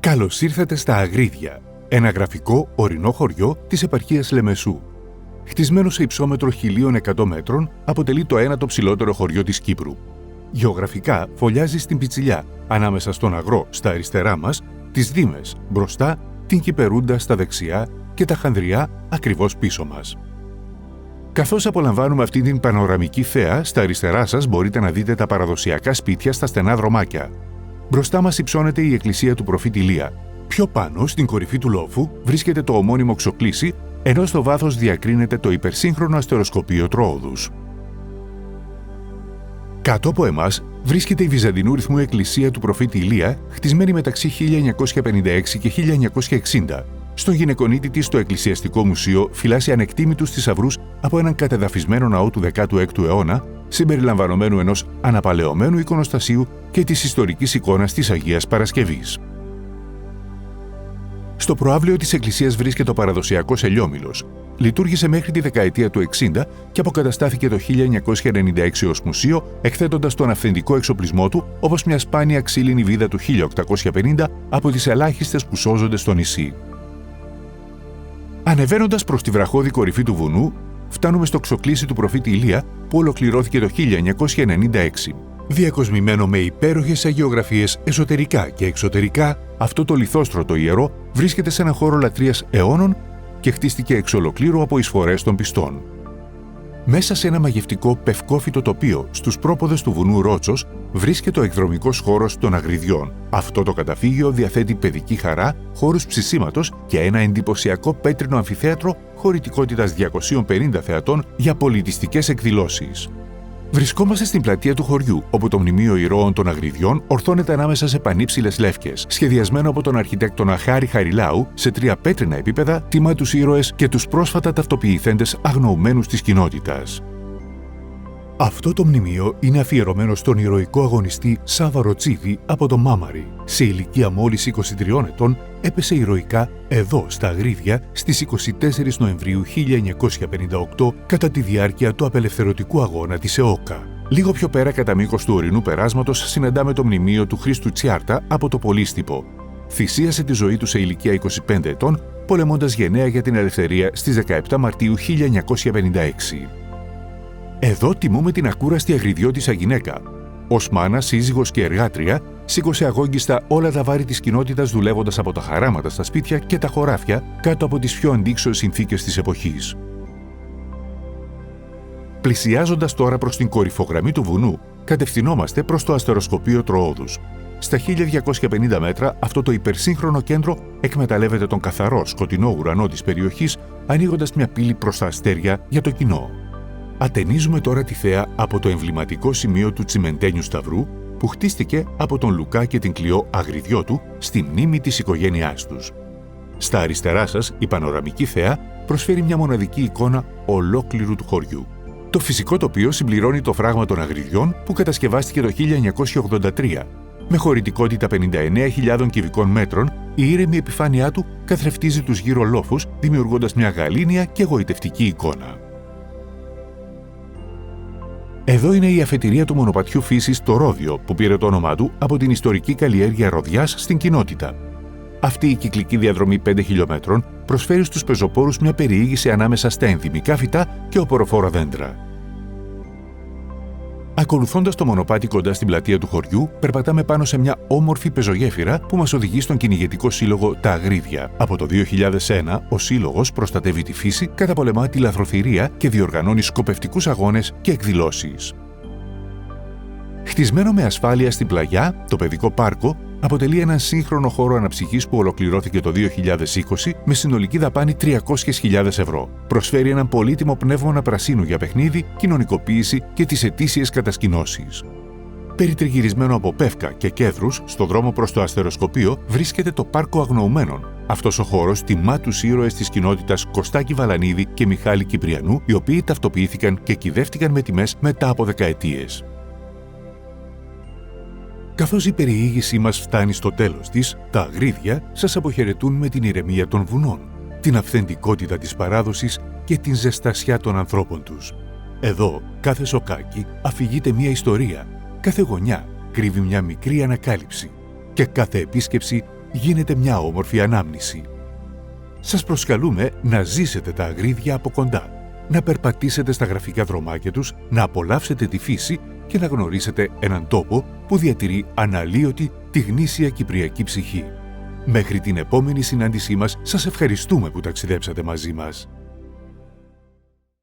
Καλώς ήρθατε στα Αγρίδια, ένα γραφικό ορεινό χωριό της επαρχίας Λεμεσού. Χτισμένο σε υψόμετρο 1.100 μέτρων, αποτελεί το ένατο ψηλότερο χωριό της Κύπρου. Γεωγραφικά φωλιάζει στην Πιτσιλιά, ανάμεσα στον Αγρό στα αριστερά μας, τις Δήμες μπροστά, την Κυπερούντα στα δεξιά και τα Χανδριά ακριβώς πίσω μας. Καθώς απολαμβάνουμε αυτή την πανοραμική θέα, στα αριστερά σας μπορείτε να δείτε τα παραδοσιακά σπίτια στα στενά δρομάκια. Μπροστά μας υψώνεται η εκκλησία του προφήτη Ηλία. Πιο πάνω, στην κορυφή του λόφου, βρίσκεται το ομώνυμο ξοκλήσι, ενώ στο βάθος διακρίνεται το υπερσύγχρονο αστεροσκοπείο Τροόδους. Κάτω από εμάς βρίσκεται η βυζαντινού ρυθμού εκκλησία του προφήτη Ηλία, χτισμένη μεταξύ 1956 και 1960. Στον γυναικονίτη της, το Εκκλησιαστικό Μουσείο φυλάσσει ανεκτήμητους θησαυρούς από έναν κατεδαφισμένο ναό του 16ου αιώνα, συμπεριλαμβανομένου ενός αναπαλαιωμένου εικονοστασίου και της ιστορικής εικόνας της Αγίας Παρασκευής. Στο προαύλαιο της εκκλησίας βρίσκεται ο παραδοσιακός ελιόμηλος. Λειτουργήσε μέχρι τη δεκαετία του 60 και αποκαταστάθηκε το 1996 ως μουσείο, εκθέτοντας τον αυθεντικό εξοπλισμό του, όπως μια σπάνια ξύλινη βίδα του 1850 από τις ελάχιστες που σώζονται στο νησί. Ανεβαίνοντας προς τη βραχώδη κορυφή του βουνού, φτάνουμε στο ξοκλήσι του προφήτη Ηλία, που ολοκληρώθηκε το 1996. Διακοσμημένο με υπέροχες αγιογραφίες εσωτερικά και εξωτερικά, αυτό το λιθόστρωτο ιερό βρίσκεται σε έναν χώρο λατρείας αιώνων και χτίστηκε εξ ολοκλήρου από εισφορές των πιστών. Μέσα σε ένα μαγευτικό πευκόφυτο τοπίο, στους πρόποδες του βουνού Ρότσος, βρίσκεται ο εκδρομικός χώρος των Αγριδιών. Αυτό το καταφύγιο διαθέτει παιδική χαρά, χώρους ψησίματος και ένα εντυπωσιακό πέτρινο αμφιθέατρο χωρητικότητας 250 θεατών για πολιτιστικές εκδηλώσεις. Βρισκόμαστε στην πλατεία του χωριού, όπου το μνημείο ηρώων των Αγριδιών ορθώνεται ανάμεσα σε πανύψηλες λεύκες, σχεδιασμένο από τον αρχιτέκτονα Χάρη Χαριλάου σε 3 πέτρινα επίπεδα, τιμά τους ήρωες και τους πρόσφατα ταυτοποιηθέντες αγνοουμένους της κοινότητας. Αυτό το μνημείο είναι αφιερωμένο στον ηρωικό αγωνιστή Σάβα Ροτσίδη από το Μάμαρι. Σε ηλικία μόλις 23 ετών, έπεσε ηρωικά εδώ, στα Αγρίδια, στις 24 Νοεμβρίου 1958, κατά τη διάρκεια του απελευθερωτικού αγώνα της ΕΟΚΑ. Λίγο πιο πέρα, κατά μήκος του ορεινού περάσματος, συναντάμε το μνημείο του Χρήστου Τσιάρτα από το Πολύστυπο. Θυσίασε τη ζωή του σε ηλικία 25 ετών, πολεμώντας γενναία για την ελευθερία στις 17 Μαρτίου 1956. Εδώ τιμούμε την ακούραστη αγριδιώτισσα γυναίκα. Ως μάνα, σύζυγος και εργάτρια, σήκωσε αγόγγιστα όλα τα βάρη της κοινότητας, δουλεύοντας από τα χαράματα στα σπίτια και τα χωράφια κάτω από τις πιο αντίξωες συνθήκες της εποχής. Πλησιάζοντας τώρα προς την κορυφογραμμή του βουνού, κατευθυνόμαστε προς το αστεροσκοπείο Τροόδους. Στα 1250 μέτρα, αυτό το υπερσύγχρονο κέντρο εκμεταλλεύεται τον καθαρό σκοτεινό ουρανό της περιοχής, ανοίγοντας μια πύλη προς τα αστέρια για το κοινό. Ατενίζουμε τώρα τη θέα από το εμβληματικό σημείο του Τσιμεντένιου Σταυρού, που χτίστηκε από τον Λουκά και την Κλειό Αγριδιώτου στη μνήμη της οικογένειάς τους. Στα αριστερά σας, η πανοραμική θέα προσφέρει μια μοναδική εικόνα ολόκληρου του χωριού. Το φυσικό τοπίο συμπληρώνει το φράγμα των Αγριδιών, που κατασκευάστηκε το 1983. Με χωρητικότητα 59.000 κυβικών μέτρων, η ήρεμη επιφάνειά του καθρεφτίζει τους γύρω λόφους, δημιουργώντας μια γαλήνια και εγωιτευτική εικόνα. Εδώ είναι η αφετηρία του μονοπατιού φύσης το Ρόδιο, που πήρε το όνομά του από την ιστορική καλλιέργεια ροδιάς στην κοινότητα. Αυτή η κυκλική διαδρομή 5 χιλιόμετρων προσφέρει στους πεζοπόρους μια περιήγηση ανάμεσα στα ενδυμικά φυτά και οποροφόρα δέντρα. Ακολουθώντας το μονοπάτι κοντά στην πλατεία του χωριού, περπατάμε πάνω σε μια όμορφη πεζογέφυρα που μας οδηγεί στον κυνηγετικό σύλλογο Τα Αγρίδια. Από το 2001, ο σύλλογος προστατεύει τη φύση, καταπολεμά τη λαθροθυρία και διοργανώνει σκοπευτικούς αγώνες και εκδηλώσεις. Χτισμένο με ασφάλεια στην πλαγιά, το παιδικό πάρκο αποτελεί έναν σύγχρονο χώρο αναψυχής που ολοκληρώθηκε το 2020 με συνολική δαπάνη 300.000 ευρώ. Προσφέρει έναν πολύτιμο πνεύμονα πρασίνου για παιχνίδι, κοινωνικοποίηση και τις ετήσιες κατασκηνώσεις. Περιτριγυρισμένο από πεύκα και κέδρους, στο δρόμο προς το αστεροσκοπείο βρίσκεται το Πάρκο Αγνοουμένων. Αυτός ο χώρος τιμά τους ήρωες της κοινότητας Κωστάκη Βαλανίδη και Μιχάλη Κυπριανού, οι οποίοι ταυτοποιήθηκαν και κυδεύτηκαν με τιμές μετά από δεκαετίες. Καθώς η περιήγησή μας φτάνει στο τέλος της, τα Αγρίδια σας αποχαιρετούν με την ηρεμία των βουνών, την αυθεντικότητα της παράδοσης και την ζεστασιά των ανθρώπων τους. Εδώ, κάθε σοκάκι αφηγείται μια ιστορία, κάθε γωνιά κρύβει μια μικρή ανακάλυψη και κάθε επίσκεψη γίνεται μια όμορφη ανάμνηση. Σας προσκαλούμε να ζήσετε τα Αγρίδια από κοντά, να περπατήσετε στα γραφικά δρομάκια τους, να απολαύσετε τη φύση και να γνωρίσετε έναν τόπο που διατηρεί αναλύωτη τη γνήσια κυπριακή ψυχή. Μέχρι την επόμενη συνάντησή μας, σας ευχαριστούμε που ταξιδέψατε μαζί μας.